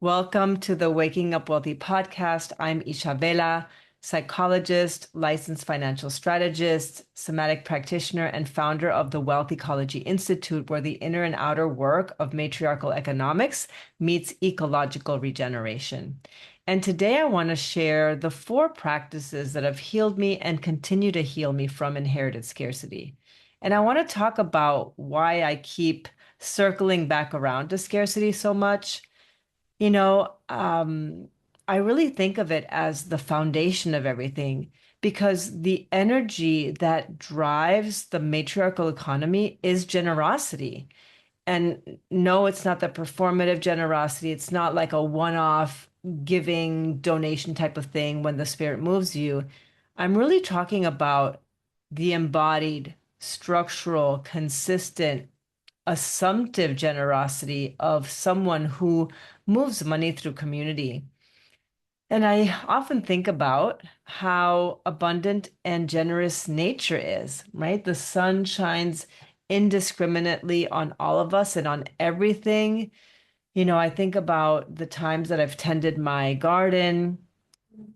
Welcome to the Waking Up Wealthy podcast. I'm Isha Vela, psychologist, licensed financial strategist, somatic practitioner, and founder of the Wealth Ecology Institute, where the inner and outer work of matriarchal economics meets ecological regeneration. And today I want to share the 4 practices that have healed me and continue to heal me from inherited scarcity. And I want to talk about why I keep circling back around to scarcity so much. you know, um, I really think of it as the foundation of everything because the energy that drives the matriarchal economy is generosity. And no, it's not the performative generosity. It's not like a one-off giving donation type of thing when the spirit moves you. I'm really talking about the embodied, structural, consistent, assumptive generosity of someone who moves money through community. And I often think about how abundant and generous nature is, right? The sun shines indiscriminately on all of us and on everything. I think about the times that I've tended my garden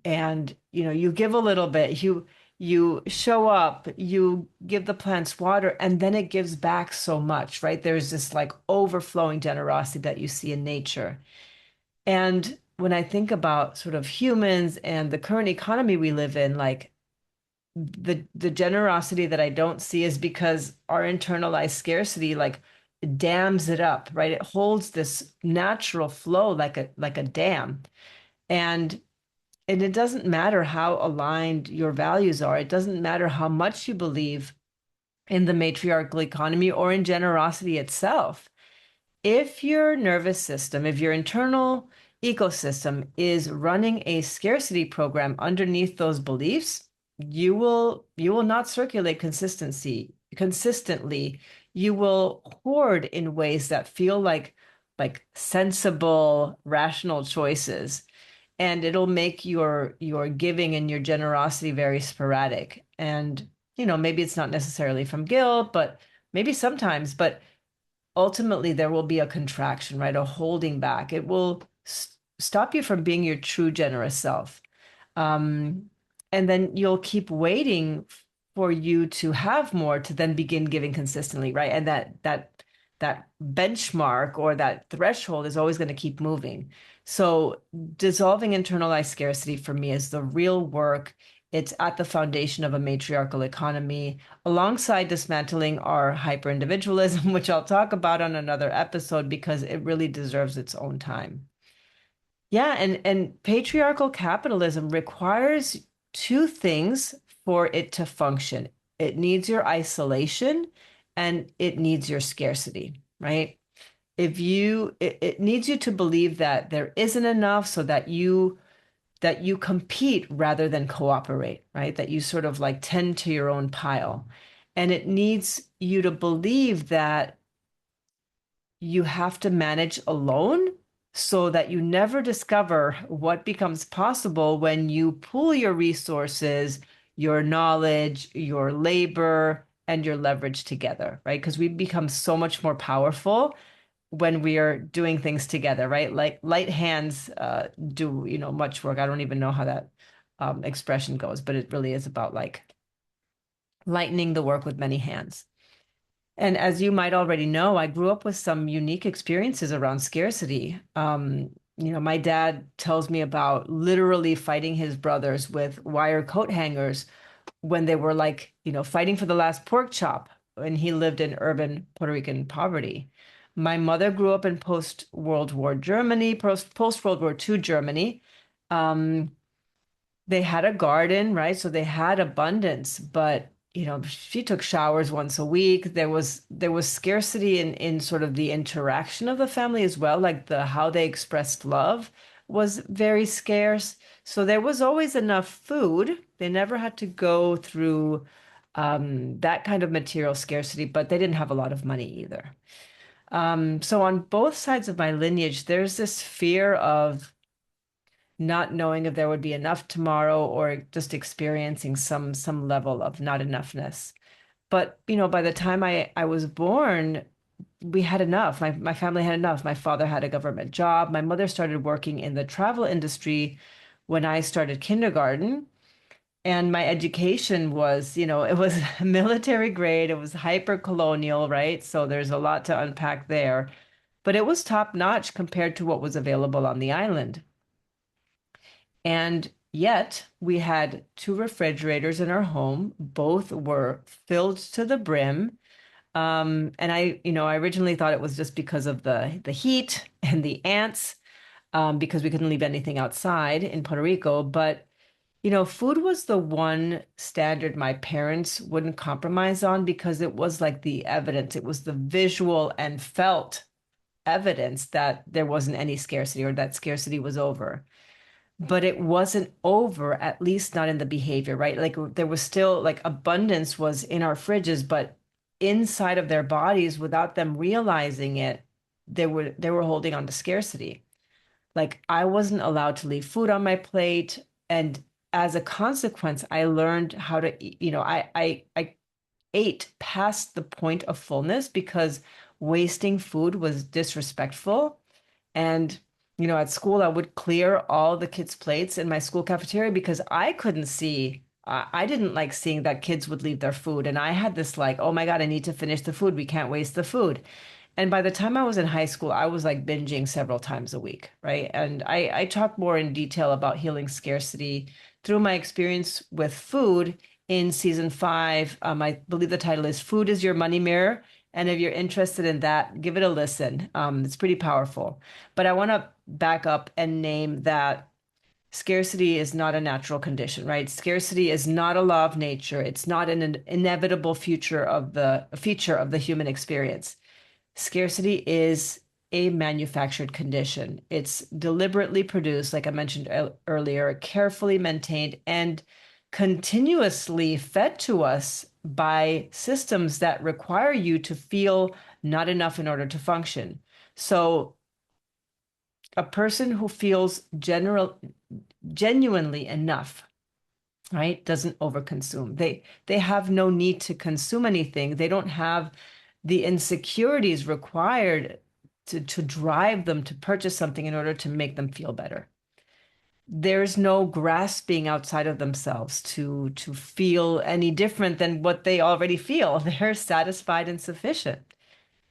and you give a little bit, you show up, you give the plants water, and then it gives back so much, right? There's this like overflowing generosity that you see in nature. And when I think about sort of humans and the current economy we live in, like the generosity that I don't see is because our internalized scarcity like dams it up, right? It holds this natural flow like a dam. And and it doesn't matter how aligned your values are. It doesn't matter how much you believe in the matriarchal economy or in generosity itself. If your nervous system, if your internal ecosystem is running a scarcity program underneath those beliefs, you will not circulate consistently. You will hoard in ways that feel like sensible, rational choices, and it'll make your giving and your generosity very sporadic. And maybe it's not necessarily from guilt, but maybe sometimes, but ultimately there will be a contraction, right? A holding back. It will stop you from being your true generous self. Um, and then you'll keep waiting for you to have more to then begin giving consistently, right? And that benchmark or that threshold is always going to keep moving. So dissolving internalized scarcity for me is the real work. It's at the foundation of a matriarchal economy, alongside dismantling our hyper-individualism, which I'll talk about on another episode because it really deserves its own time. Yeah, and patriarchal capitalism requires 2 things for it to function. It needs your isolation and it needs your scarcity, right? It needs you to believe that there isn't enough so that you compete rather than cooperate, right? That you sort of like tend to your own pile. And it needs you to believe that you have to manage alone so that you never discover what becomes possible when you pool your resources, your knowledge, your labor, and your leverage together, right? Because we become so much more powerful when we are doing things together, right? Like light hands do, much work. I don't even know how that expression goes, but it really is about like lightening the work with many hands. And as you might already know, I grew up with some unique experiences around scarcity. My dad tells me about literally fighting his brothers with wire coat hangers when they were like, fighting for the last pork chop when he lived in urban Puerto Rican poverty. My mother grew up in post-World War Germany, post-World War II Germany. Um, they had a garden, right? So they had abundance, but she took showers once a week. There was scarcity in sort of the interaction of the family as well, like the how they expressed love was very scarce. So there was always enough food. They never had to go through that kind of material scarcity, but they didn't have a lot of money either. So on both sides of my lineage, there's this fear of not knowing if there would be enough tomorrow or just experiencing some level of not enoughness. But by the time I was born, we had enough. My family had enough. My father had a government job. My mother started working in the travel industry when I started kindergarten. And my education was, it was military grade. It was hyper colonial, right? So there's a lot to unpack there. But it was top notch compared to what was available on the island. And yet we had two refrigerators in our home. Both were filled to the brim. And I originally thought it was just because of the heat and the ants, because we couldn't leave anything outside in Puerto Rico. But food was the one standard my parents wouldn't compromise on because it was like the evidence, it was the visual and felt evidence that there wasn't any scarcity or that scarcity was over. But it wasn't over, at least not in the behavior, right? Like there was still like abundance was in our fridges, but inside of their bodies, without them realizing it, they were holding on to scarcity. Like I wasn't allowed to leave food on my plate. And as a consequence, I learned how to eat. I ate past the point of fullness because wasting food was disrespectful. And, at school, I would clear all the kids' plates in my school cafeteria because I couldn't see. I didn't like seeing that kids would leave their food. And I had this like, oh my God, I need to finish the food. We can't waste the food. And by the time I was in high school, I was like binging several times a week, right? And I talk more in detail about healing scarcity through my experience with food in season 5. I believe the title is Food is Your Money Mirror. And if you're interested in that, give it a listen. It's pretty powerful. But I want to back up and name that scarcity is not a natural condition, right? Scarcity is not a law of nature. It's not an inevitable feature of the human experience. Scarcity is a manufactured condition. It's deliberately produced, like I mentioned earlier, carefully maintained and continuously fed to us by systems that require you to feel not enough in order to function. So a person who feels genuinely enough, right, doesn't overconsume. They have no need to consume anything. They don't have the insecurities required to drive them to purchase something in order to make them feel better. There's no grasping outside of themselves to feel any different than what they already feel. They're satisfied and sufficient.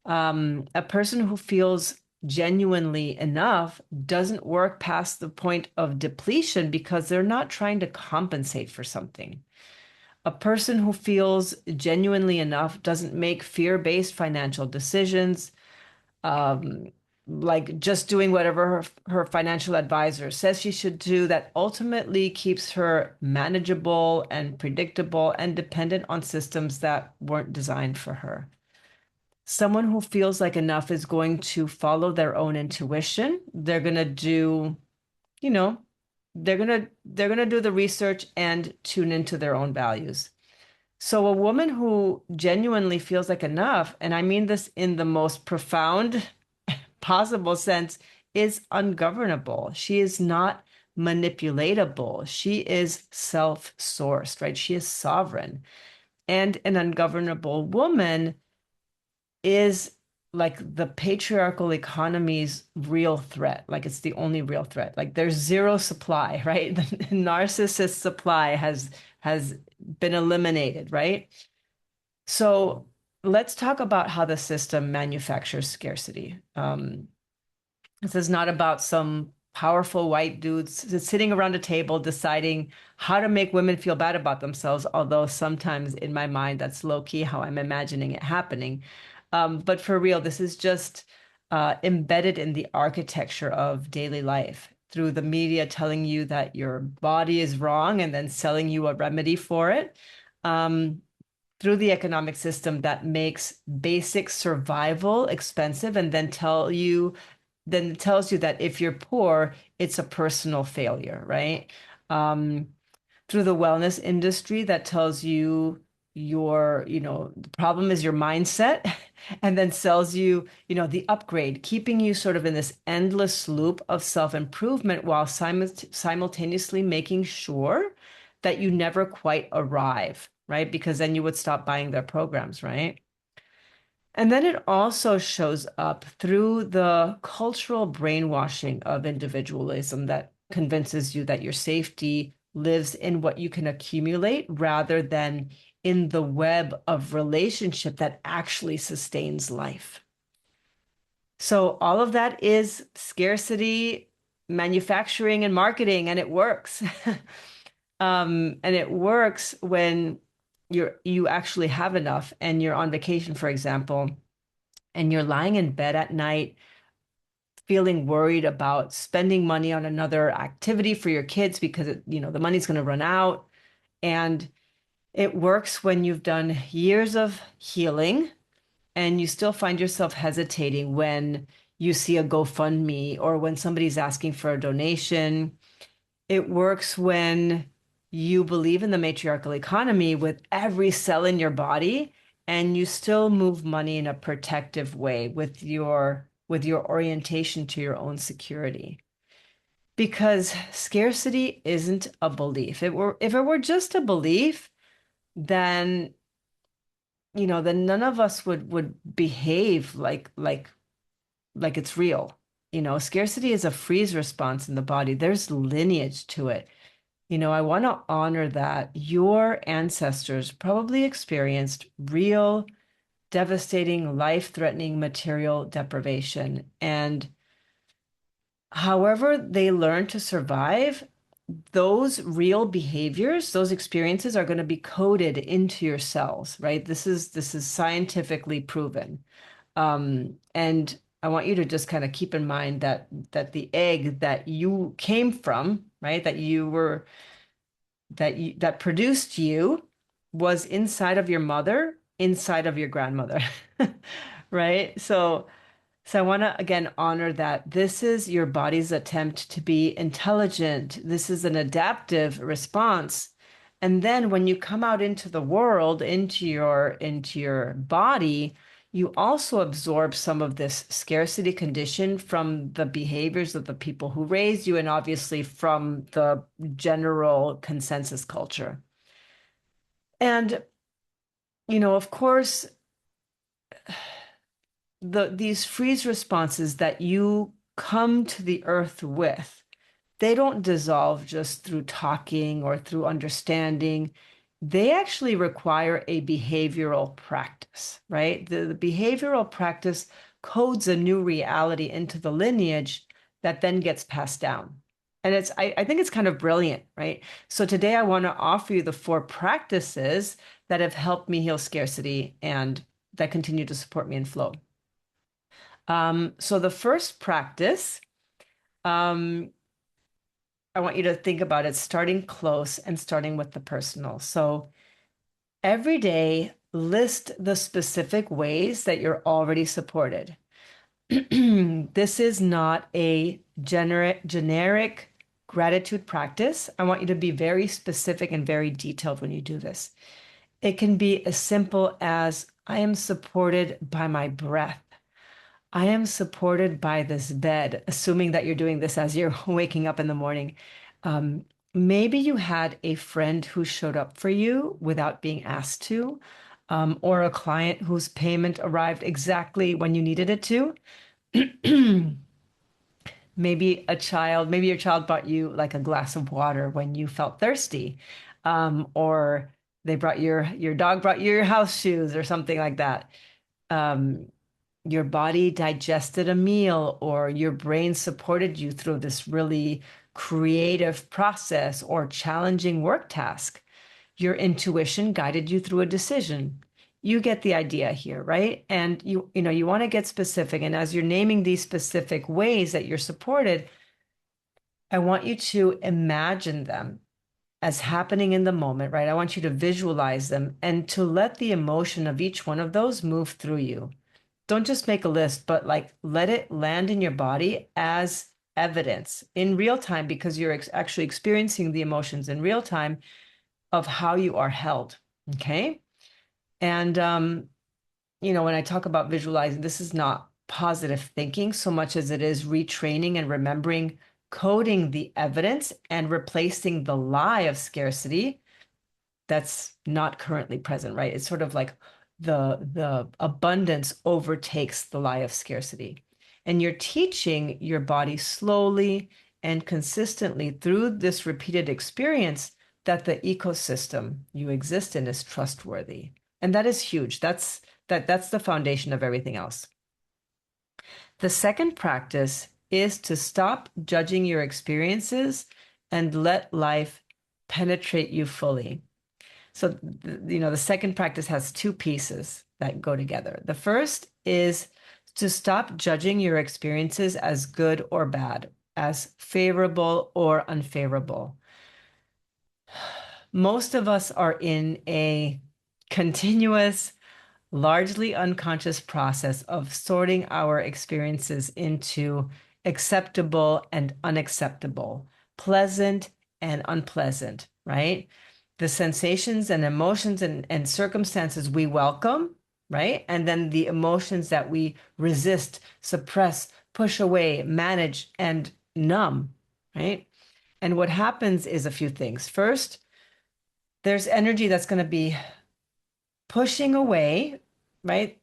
A person who feels genuinely enough doesn't work past the point of depletion because they're not trying to compensate for something. A person who feels genuinely enough doesn't make fear-based financial decisions, um, like just doing whatever her financial advisor says she should do, that ultimately keeps her manageable and predictable and dependent on systems that weren't designed for her. Someone who feels like enough is going to follow their own intuition. They're going to do, you know, they're going to do the research and tune into their own values. So a woman who genuinely feels like enough, and I mean this in the most profound possible sense, is ungovernable. She is not manipulatable. She is self-sourced, right? She is sovereign. And an ungovernable woman is like the patriarchal economy's real threat. Like it's the only real threat. Like there's zero supply, right? The narcissist supply has been eliminated, right? So let's talk about how the system manufactures scarcity. This is not about some powerful white dudes sitting around a table deciding how to make women feel bad about themselves, although sometimes in my mind that's low key how I'm imagining it happening. But for real, this is just embedded in the architecture of daily life through the media telling you that your body is wrong and then selling you a remedy for it. Um, Through the economic system that makes basic survival expensive and then tells you that if you're poor, it's a personal failure, right? Um, Through the wellness industry that tells you the problem is your mindset and then sells you, the upgrade, keeping you sort of in this endless loop of self-improvement while simultaneously making sure that you never quite arrive, right? Because then you would stop buying their programs, right? And then it also shows up through the cultural brainwashing of individualism that convinces you that your safety lives in what you can accumulate rather than in the web of relationship that actually sustains life. So all of that is scarcity, manufacturing, and marketing, and it works. And it works when you actually have enough and you're on vacation, for example, and you're lying in bed at night feeling worried about spending money on another activity for your kids because the money's going to run out. And it works when you've done years of healing and you still find yourself hesitating when you see a GoFundMe or when somebody's asking for a donation. It works when you believe in the matriarchal economy with every cell in your body and you still move money in a protective way with your orientation to your own security. Because scarcity isn't a belief. If it were just a belief, then then none of us would behave like it's real. Scarcity is a freeze response in the body. There's lineage to it. I want to honor that your ancestors probably experienced real, devastating, life-threatening material deprivation. And however they learn to survive, those real behaviors, those experiences are going to be coded into your cells, right? This is scientifically proven. And I want you to just kind of keep in mind that the egg that you came from, right, that produced you was inside of your mother, inside of your grandmother, right? So I want to again honor that this is your body's attempt to be intelligent. This is an adaptive response. And then when you come out into the world, into your body, you also absorb some of this scarcity condition from the behaviors of the people who raised you and obviously from the general consensus culture. And, of course, these freeze responses that you come to the earth with, they don't dissolve just through talking or through understanding. They actually require a behavioral practice, right? The behavioral practice codes a new reality into the lineage that then gets passed down. And I think it's kind of brilliant, right? So today I want to offer you the 4 practices that have helped me heal scarcity and that continue to support me in flow. So the first practice, um, I want you to think about it starting close and starting with the personal. So every day, list the specific ways that you're already supported. This is not a generic gratitude practice. I want you to be very specific and very detailed when you do this. It can be as simple as I am supported by my breath. I am supported by this bed, assuming that you're doing this as you're waking up in the morning. Maybe you had a friend who showed up for you without being asked to, or a client whose payment arrived exactly when you needed it to. Maybe your child bought you like a glass of water when you felt thirsty, or your dog brought you your house shoes or something like that. Um, your body digested a meal or your brain supported you through this really creative process or challenging work task. Your intuition guided you through a decision. You get the idea here, right? And you want to get specific. And as you're naming these specific ways that you're supported, I want you to imagine them as happening in the moment, right? I want you to visualize them and to let the emotion of each one of those move through you. Don't just make a list, but like let it land in your body as evidence in real time because you're actually experiencing the emotions in real time of how you are held. Okay. And, when I talk about visualizing, this is not positive thinking so much as it is retraining and remembering, coding the evidence and replacing the lie of scarcity that's not currently present, right? It's sort of like the abundance overtakes the lie of scarcity. And you're teaching your body slowly and consistently through this repeated experience that the ecosystem you exist in is trustworthy. And that is huge. That's the foundation of everything else. The second practice is to stop judging your experiences and let life penetrate you fully. So, the second practice has two pieces that go together. The first is to stop judging your experiences as good or bad, as favorable or unfavorable. Most of us are in a continuous, largely unconscious process of sorting our experiences into acceptable and unacceptable, pleasant and unpleasant, right? The sensations and emotions and circumstances we welcome, right? And then the emotions that we resist, suppress, push away, manage, and numb, right? And what happens is a few things. First, there's energy that's going to be pushing away, right?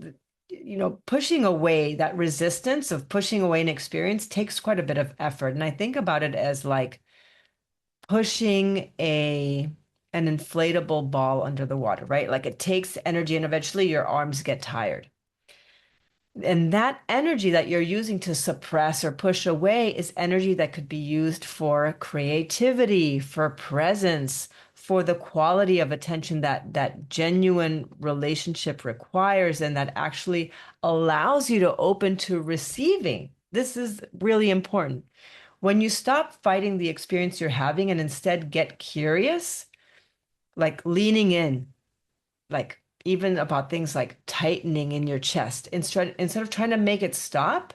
Pushing away that resistance of pushing away an experience takes quite a bit of effort. And I think about it as like pushing an inflatable ball under the water, right? Like it takes energy and eventually your arms get tired. And that energy that you're using to suppress or push away is energy that could be used for creativity, for presence, for the quality of attention that genuine relationship requires and that actually allows you to open to receiving. This is really important. When you stop fighting the experience you're having and instead get curious, like leaning in, like even about things like tightening in your chest, instead of trying to make it stop,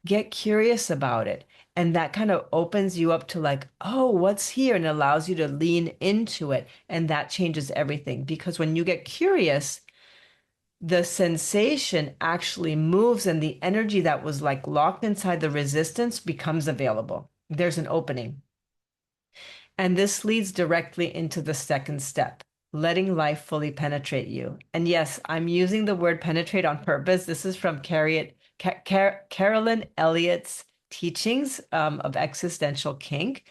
get curious about it. And that kind of opens you up to like, oh, what's here? And allows you to lean into it. And that changes everything. Because when you get curious, the sensation actually moves and the energy that was like locked inside the resistance becomes available. There's an opening. And this leads directly into the second step, letting life fully penetrate you. And yes, I'm using the word penetrate on purpose. This is from Carolyn Elliott's teachings of existential kink.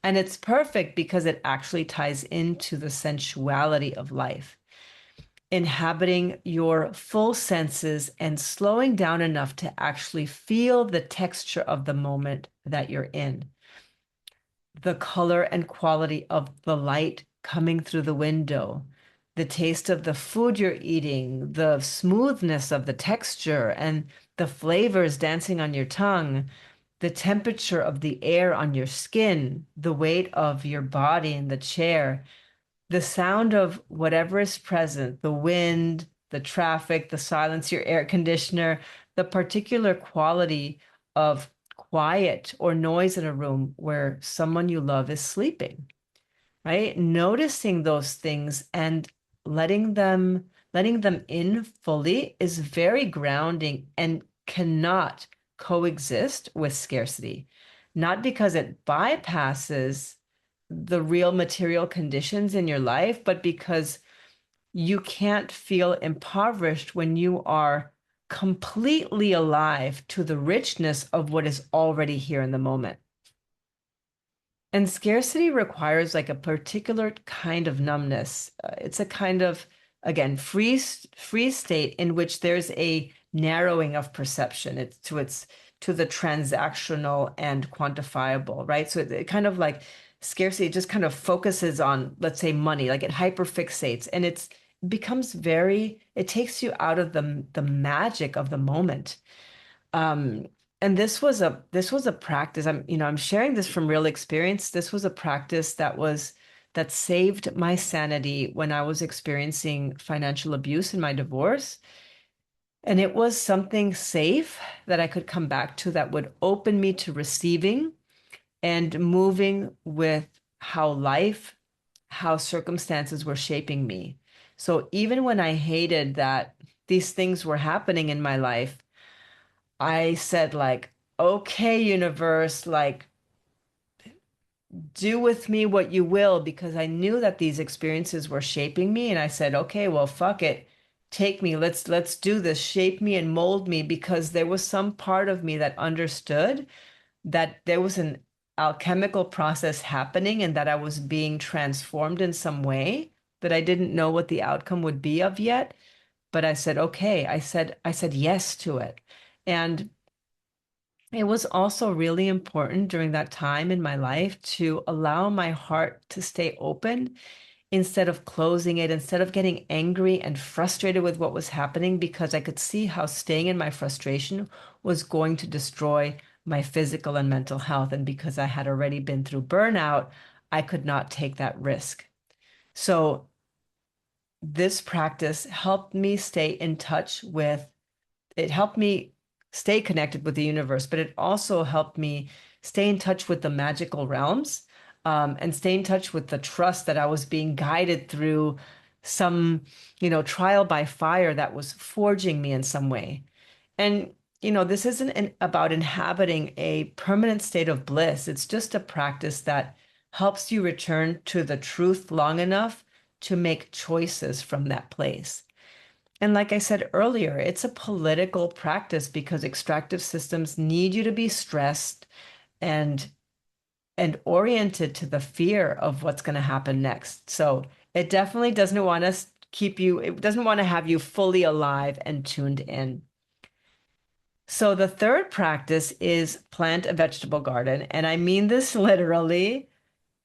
And it's perfect because it actually ties into the sensuality of life, inhabiting your full senses and slowing down enough to actually feel the texture of the moment that you're in, the color and quality of the light coming through the window, the taste of the food you're eating, the smoothness of the texture and the flavors dancing on your tongue, the temperature of the air on your skin, the weight of your body in the chair, the sound of whatever is present, the wind, the traffic, the silence, your air conditioner, the particular quality of quiet or noise in a room where someone you love is sleeping, right? Noticing those things and letting them letting them in fully is very grounding and cannot coexist with scarcity. Not because it bypasses the real material conditions in your life, but because you can't feel impoverished when you are completely alive to the richness of what is already here in the moment. And scarcity requires like a particular kind of numbness. It's a kind of, again, free state in which there's a narrowing of perception. It's to the transactional and quantifiable, right? So it kind of like scarcity just kind of focuses on, let's say, money, like it hyperfixates, and it takes you out of the magic of the moment. Um, and this was a practice. I'm sharing this from real experience. This was a practice that saved my sanity when I was experiencing financial abuse in my divorce. And it was something safe that I could come back to that would open me to receiving and moving with how circumstances were shaping me. So even when I hated that these things were happening in my life, I said like, okay, universe, like do with me what you will, because I knew that these experiences were shaping me. And I said, okay, well, fuck it. take me, let's do this, shape me and mold me, because there was some part of me that understood that there was an alchemical process happening and that I was being transformed in some way that I didn't know what the outcome would be of yet. But I said, okay, I said yes to it. And it was also really important during that time in my life to allow my heart to stay open instead of closing it, instead of getting angry and frustrated with what was happening, because I could see how staying in my frustration was going to destroy my physical and mental health. And because I had already been through burnout, I could not take that risk. So this practice helped me stay in touch with it helped me stay connected with the universe, but it also helped me stay in touch with the magical realms, and stay in touch with the trust that I was being guided through some, trial by fire that was forging me in some way. And, this isn't about inhabiting a permanent state of bliss. It's just a practice that helps you return to the truth long enough to make choices from that place. And like I said earlier, it's a political practice because extractive systems need you to be stressed and oriented to the fear of what's going to happen next. So it definitely doesn't want to it doesn't want to have you fully alive and tuned in. So the third practice is plant a vegetable garden. And I mean this literally.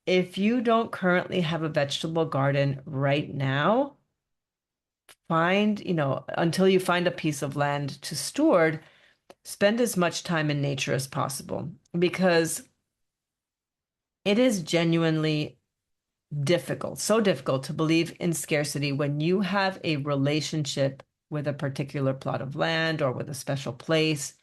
If you don't currently have a vegetable garden right now, find, until you find a piece of land to steward, spend as much time in nature as possible, because it is genuinely difficult, so difficult to believe in scarcity when you have a relationship with a particular plot of land or with a special place,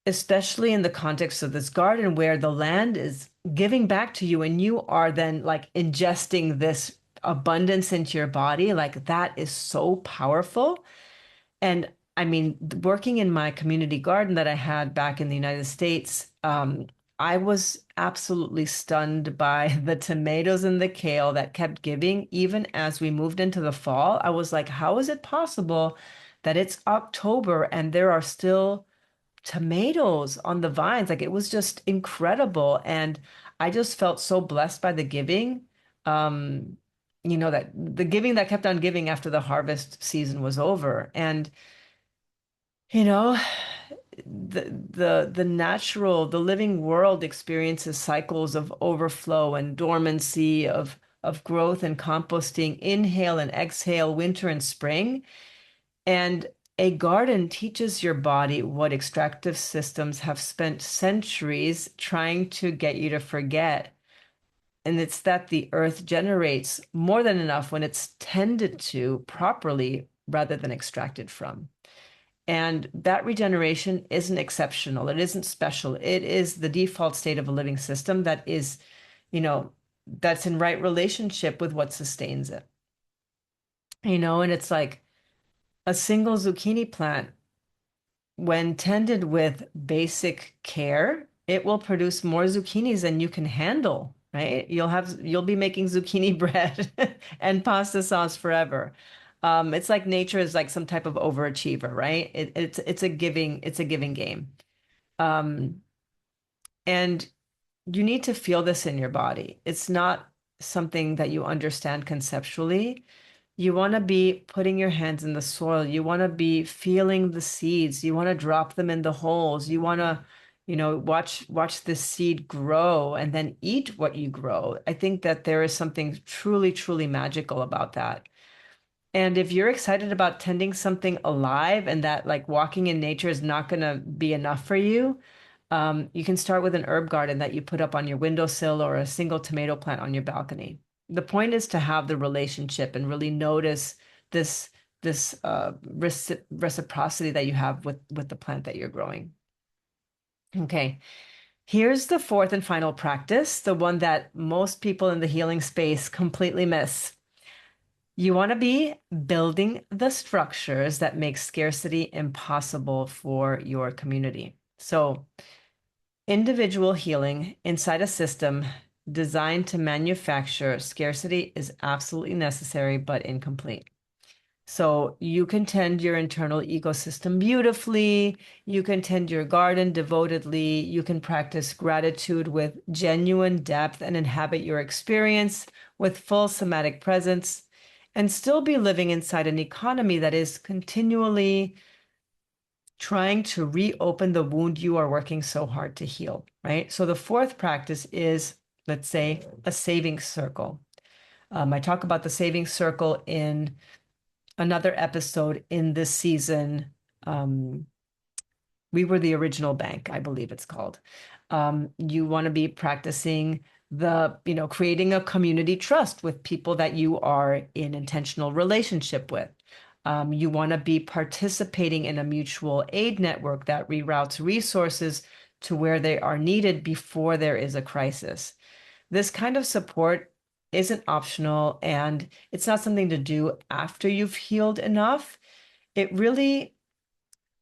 especially in the context of this garden where the land is giving back to you and you are then like ingesting this abundance into your body. Like that is so powerful. And I mean, working in my community garden that I had back in the United States, I was absolutely stunned by the tomatoes and the kale that kept giving. Even as we moved into the fall, I was like, how is it possible that it's October and there are still tomatoes on the vines? Like it was just incredible. And I just felt so blessed by the giving. Um, that the giving that kept on giving after the harvest season was over. And you know, the living world experiences cycles of overflow and dormancy, of growth and composting, inhale and exhale, winter and spring. And a garden teaches your body what extractive systems have spent centuries trying to get you to forget. And it's that the earth generates more than enough when it's tended to properly rather than extracted from. And that regeneration isn't exceptional. It isn't special. It is the default state of a living system that is, you know, that's in right relationship with what sustains it. And it's like a single zucchini plant, when tended with basic care, it will produce more zucchinis than you can handle, right? You'll be making zucchini bread and pasta sauce forever. It's like nature is like some type of overachiever, right? It's a giving game. Um, and you need to feel this in your body. It's not something that you understand conceptually. You want to be putting your hands in the soil. You want to be feeling the seeds. You want to drop them in the holes. You want to, watch the seed grow and then eat what you grow. I think that there is something truly, truly magical about that. And if you're excited about tending something alive and that like walking in nature is not going to be enough for you, you can start with an herb garden that you put up on your windowsill or a single tomato plant on your balcony. The point is to have the relationship and really notice this reciprocity that you have with the plant that you're growing. Okay, here's the fourth and final practice, the one that most people in the healing space completely miss. You want to be building the structures that make scarcity impossible for your community. So individual healing inside a system designed to manufacture scarcity is absolutely necessary but incomplete. So you can tend your internal ecosystem beautifully. You can tend your garden devotedly. You can practice gratitude with genuine depth and inhabit your experience with full somatic presence and still be living inside an economy that is continually trying to reopen the wound you are working so hard to heal, right? So the fourth practice is, let's say, a saving circle. I talk about the saving circle in another episode in this season. Um, we were the original bank, I believe it's called. You want to be practicing creating a community trust with people that you are in intentional relationship with. You want to be participating in a mutual aid network that reroutes resources to where they are needed before there is a crisis. This kind of support isn't optional and it's not something to do after you've healed enough. It really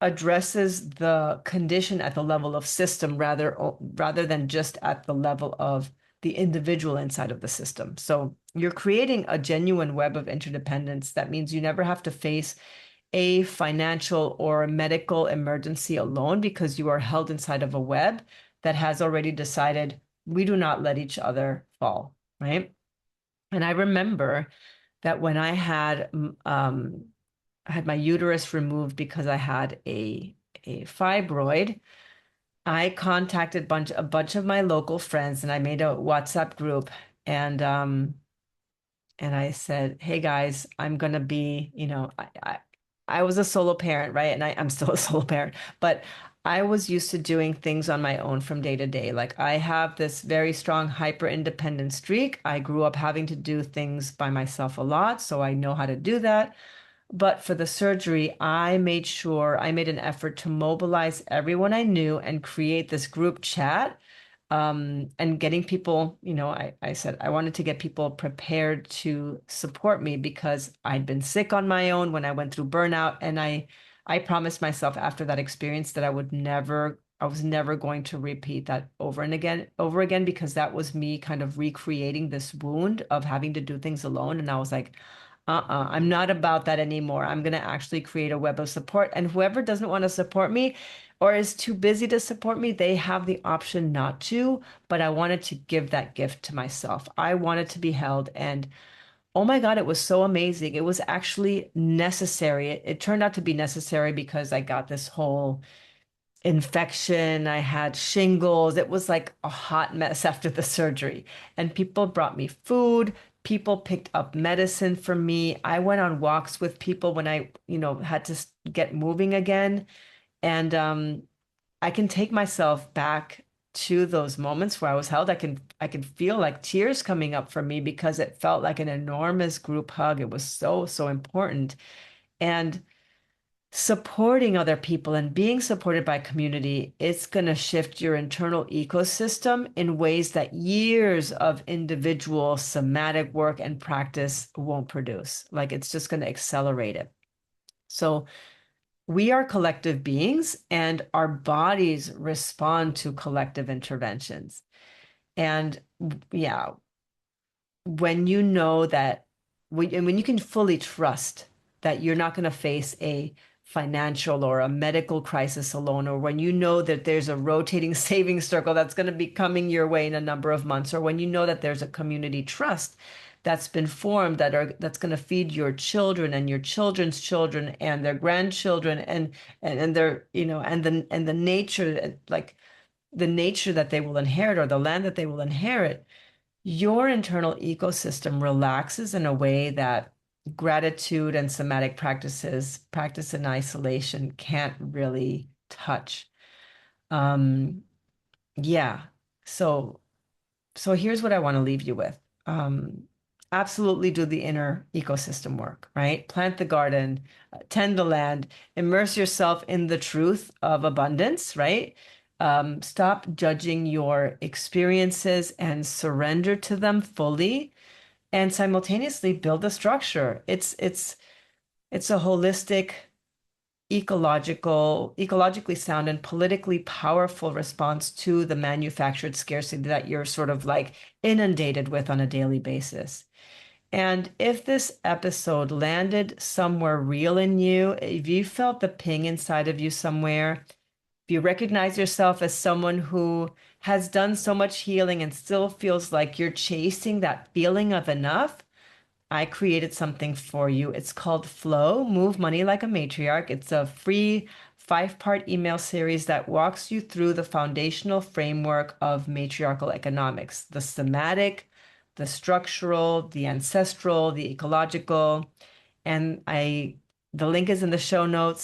addresses the condition at the level of system rather than just at the level of the individual inside of the system. So you're creating a genuine web of interdependence. That means you never have to face a financial or medical emergency alone because you are held inside of a web that has already decided we do not let each other fall, right? And I remember that when I had my uterus removed because I had a fibroid, I contacted a bunch of my local friends and I made a WhatsApp group and and I said, "Hey guys, I'm gonna be, I was a solo parent, right? And I'm still a solo parent, but I was used to doing things on my own from day to day. Like I have this very strong hyper independent streak. I grew up having to do things by myself a lot, so I know how to do that. But for the surgery, I made sure I made an effort to mobilize everyone I knew and create this group chat. And getting people, I said I wanted to get people prepared to support me because I'd been sick on my own when I went through burnout. And I promised myself after that experience that I was never going to repeat that over again, because that was me kind of recreating this wound of having to do things alone. And I was like, I'm not about that anymore. I'm going to actually create a web of support. And whoever doesn't want to support me or is too busy to support me, they have the option not to. But I wanted to give that gift to myself. I wanted to be held. And oh my God, it was so amazing. It was actually necessary. It turned out to be necessary because I got this whole infection. I had shingles. It was like a hot mess after the surgery. And people brought me food. People picked up medicine for me. I went on walks with people when I, had to get moving again. And I can take myself back to those moments where I was held. I can feel like tears coming up for me because it felt like an enormous group hug. It was so, so important. And supporting other people and being supported by community, it's going to shift your internal ecosystem in ways that years of individual somatic work and practice won't produce. Like it's just going to accelerate it. So we are collective beings and our bodies respond to collective interventions. And yeah, when you know that when you can fully trust that you're not going to face a financial or a medical crisis alone, or when you know that there's a rotating savings circle that's going to be coming your way in a number of months, or when you know that there's a community trust that's been formed that's going to feed your children and your children's children and their grandchildren and their and the nature, like the nature that they will inherit or the land that they will inherit, your internal ecosystem relaxes in a way that gratitude and somatic practices, practice in isolation, can't really touch. Um, yeah. So, so here's what I want to leave you with. Um, Absolutely do the inner ecosystem work, right? Plant the garden, tend the land, immerse yourself in the truth of abundance, right? Stop judging your experiences and surrender to them fully and simultaneously build a structure. It's a holistic, ecologically sound and politically powerful response to the manufactured scarcity that you're sort of like inundated with on a daily basis. And if this episode landed somewhere real in you, if you felt the ping inside of you somewhere, if you recognize yourself as someone who has done so much healing and still feels like you're chasing that feeling of enough, I created something for you. It's called Flow, Move Money Like a Matriarch. It's a free 5-part email series that walks you through the foundational framework of matriarchal economics, the thematic, the structural, the ancestral, the ecological. And the link is in the show notes.